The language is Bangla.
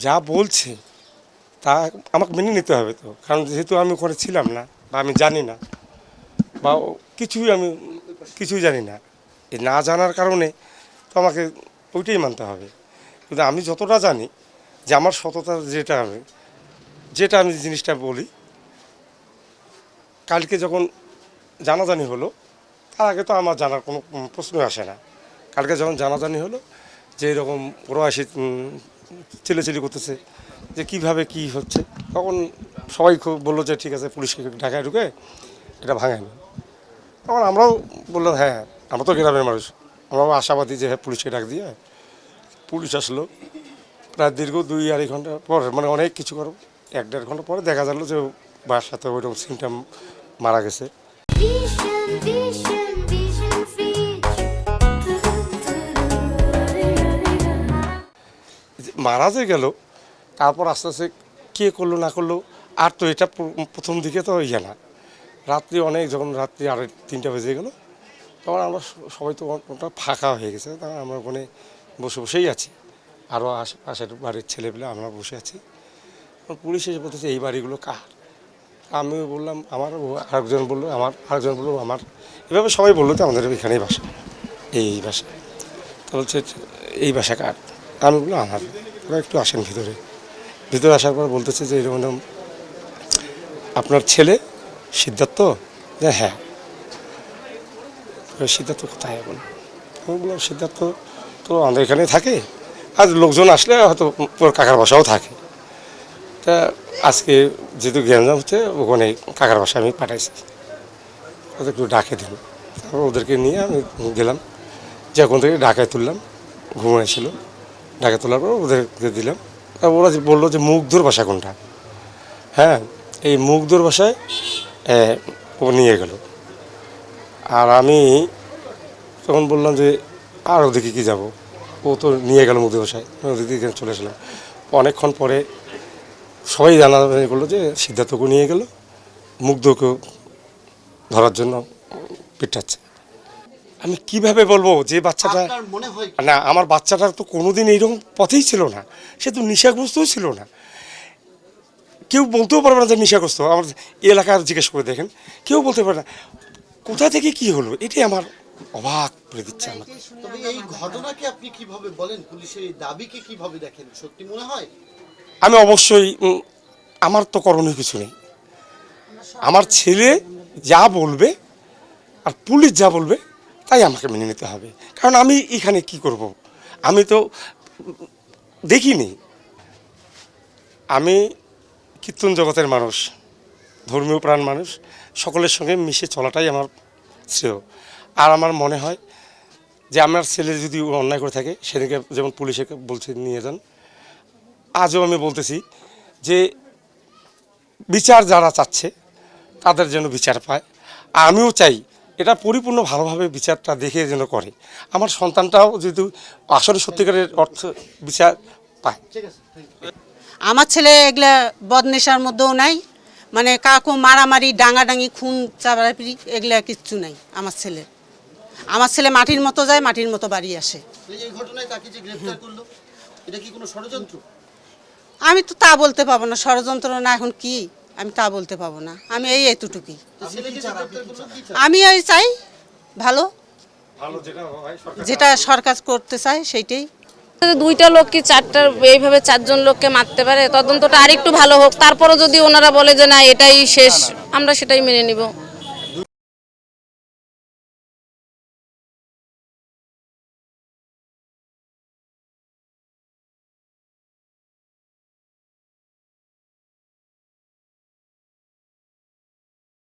যা বলছে তা আমাকে মেনে নিতে হবে তো, কারণ যেহেতু আমি ওখানে ছিলাম না বা আমি জানি না বা কিছুই জানি না, এই না জানার কারণে তো আমাকে ওইটাই মানতে হবে। কিন্তু আমি যতটা জানি যে আমার সততা যেটা আমি জিনিসটা বলি, কালকে যখন জানাজানি হলো তার আগে তো আমার জানার কোনো প্রশ্নই আসে না। কালকে যখন জানাজানি হলো যে এরকম ওরা এসে চিল্লাচিল্লি করতেছে যে কিভাবে কি হচ্ছে, তখন সবাই খুব বললো যে ঠিক আছে পুলিশকে ঢাকায় ঢুকে এটা ভাঙায় না। তখন আমরাও বললাম হ্যাঁ, আমরা তো গ্রামের মানুষ, আমরাও আশাবাদী যে হ্যাঁ পুলিশকে ডাক দিয়ে পুলিশ আসলো। প্রায় দীর্ঘ 2-2.5 ঘন্টা পর, মানে অনেক কিছু করো, 1-1.5 ঘন্টা পরে দেখা গেল যে বাসাতে ওইরকম সিমটাম মারা গেছে। মারা যে গেল, তারপর আস্তে আস্তে কে করলো না করলো, আর তো এটা প্রথম দিকে তো না, রাত্রি অনেক, যখন রাত্রি 2:30 বেজে গেলো তখন আমরা সবাই তো ওটা ফাঁকা হয়ে গেছে, তখন আমরা ওখানে বসেই আছি, আরও আশেপাশের বাড়ির ছেলেপেলে আমরা বসে আছি। পুলিশ এসে বলতেছে এই বাড়িগুলো কার। আমি বললাম আমার, আরেকজন বললো আমার, আরেকজন বললো আমার, এভাবে সবাই বললো তো আমাদের এখানেই বাসা, এই বাসা। তো বলছে এই বাসা কার। আমি বললাম আমার। ওরা একটু আসেন ভিতরে আসার পর বলতেছে যে এরকম আপনার ছেলে সিদ্ধার্থ। যে হ্যাঁ। সিদ্ধার্থ কোথায় এখন? আমি বললাম সিদ্ধার্থ তো আমাদের এখানে থাকে, আর লোকজন আসলে হয়তো ওর কাকার বাসাও থাকে। তা আজকে যেহেতু গ্যাঞ্জাম হচ্ছে, ওখানে কাকার বাসা আমি পাঠাইছি, ওদের একটু ডাকে দিল। তারপর ওদেরকে নিয়ে আমি গেলাম, যে ওখান থেকে ঢাকায় তুললাম, ঘুমাইছিল, ঢাকায় তোলার পর ওদেরকে দিলাম। ওরা বললো যে মুগ্ধর বাসা কোনটা। হ্যাঁ, এই মুগ্ধর বাসায় ও নিয়ে গেল। আর আমি তখন বললাম যে আর ওদিকে কি যাব, ও তো নিয়ে গেল মুগ্ধর বাসায়, ওদিকে চলে আসলাম। অনেকক্ষণ পরে সবাই জানাজানি করলো যে সিদ্ধার্থকে নিয়ে গেল, মুগ্ধকেও ধরার জন্য পিটাচ্ছে। আমি কিভাবে বলবো যে বাচ্চাটা, না আমার বাচ্চাটার তো কোনোদিন এইরকম পথেই ছিল না, সে তো নেশাগ্রস্তও ছিল না। কেউ বলতেও পারবে না যে নেশাগ্রস্ত। আমার এলাকার জিজ্ঞেস করে দেখেন, কেউ বলতে পারে না। কোথা থেকে কি হলো, এটাই আমার অবাক করে দিচ্ছে আমাকে। তবে এই ঘটনাকে আপনি কিভাবে বলেন, পুলিশের এই দাবিকে কিভাবে দেখেন, সত্যি মনে হয়? আমি অবশ্যই, আমার তো করণীয় কিছু নেই। আমার ছেলে যা বলবে আর পুলিশ যা বলবে তাই আমাকে মেনে নিতে হবে, কারণ আমি এখানে কি করব, আমি তো দেখিনি। আমি কীর্তন জগতের মানুষ, ধর্মীয় প্রাণ মানুষ, সকলের সঙ্গে মিশে চলাটাই আমার শ্রেয়। আর আমার মনে হয় যে আমার ছেলে যদি অন্যায় করে থাকে, সেদিকে যেমন পুলিশে বলছে নিয়ে যান, আজও আমি বলতেছি যে বিচার যারা চাচ্ছে তাদের যেন বিচার পায়। আমিও চাই এটা পরিপূর্ণ ভালোভাবে বিচারটা দেখে যেন করে, আমার সন্তানটাও যদি আসলে সত্যিকারের অর্থ বিচার পায়। আমার ছেলে এগুলা বদনেশার মধ্যেও নাই, মানে কাকু মারামারি, ডাঙাডাঙি, খুন চাপাড়ি এগুলা কিচ্ছু নাই আমার ছেলে। আমার ছেলে মাটির মতো যায়, মাটির মতো বাড়ি আসে। এই ঘটনায় তাকে যে গ্রেফতার করলো, এটা কি কোনো ষড়যন্ত্র? আমি তো তা বলতে পাবো না, ষড়যন্ত্র না এখন কি আমি তা বলতে পাবো না। আমি এতটুকুই, আমি ওই চাই ভালো, যেটা সরকার করতে চায় সেইটাই। দুইটা লোক কি এইভাবে 4জন লোককে মারতে পারে? তদন্তটা আরেকটু ভালো হোক, তারপরও যদি ওনারা বলে যে না এটাই শেষ, আমরা সেটাই মেনে নিব।